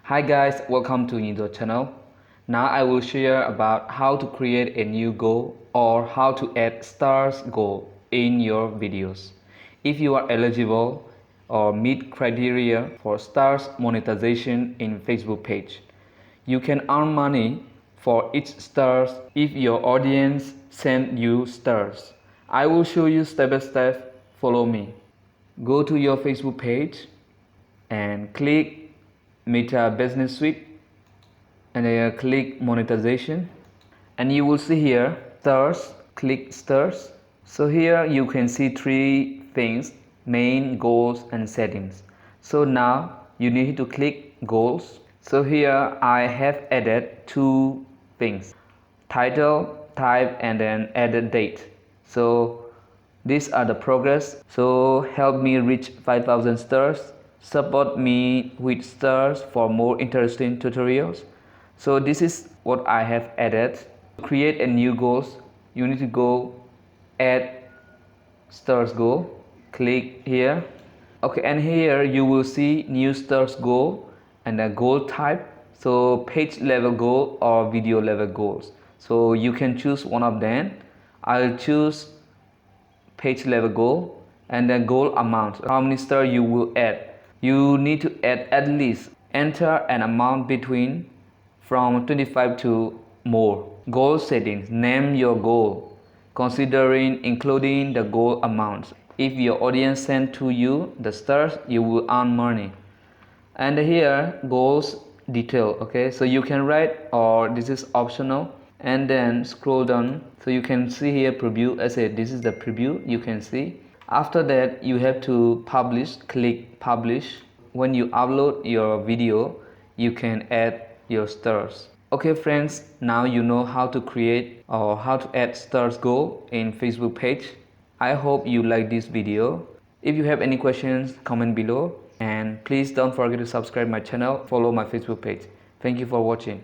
Hi guys, welcome to NyiZaw channel. Now I will share about how to create a new goal or how to add stars goal in your videos. If you are eligible or meet criteria for stars monetization in Facebook page, you can earn money for each stars if your audience send you stars. I will show you step by step. Follow me. Go to your Facebook page and click Meta Business Suite and then click monetization, and you will see here stars. Click stars. So here you can see three things: main, goals and settings. So now you need to click goals. So here I have added two things: title, type and then added date. So these are the progress. So help me reach 5,000 stars. Support me with stars for more interesting tutorials. So this is what I have added. To create a new goals, you need to go add stars goal. Click here. Okay, and here you will see new stars goal and a goal type. So page level goal or video level goals. So you can choose one of them. I'll choose page level goal and then goal amount. How many stars you will add? You need to add at least. Enter an amount between from 25 to more. Goal settings. Name your goal considering including the goal amount. If your audience send to you the stars, you will earn money. And here goals detail. Okay, so you can write, or this is optional, and then scroll down so you can see here preview. I said this is the preview. You can see after that you have to publish. Click publish. When you upload your video, you can add your stars. Okay friends, now you know how to create or how to add stars goal in Facebook page. I hope you like this video. If you have any questions, comment below, and please don't forget to subscribe my channel, follow my Facebook page. Thank you for watching.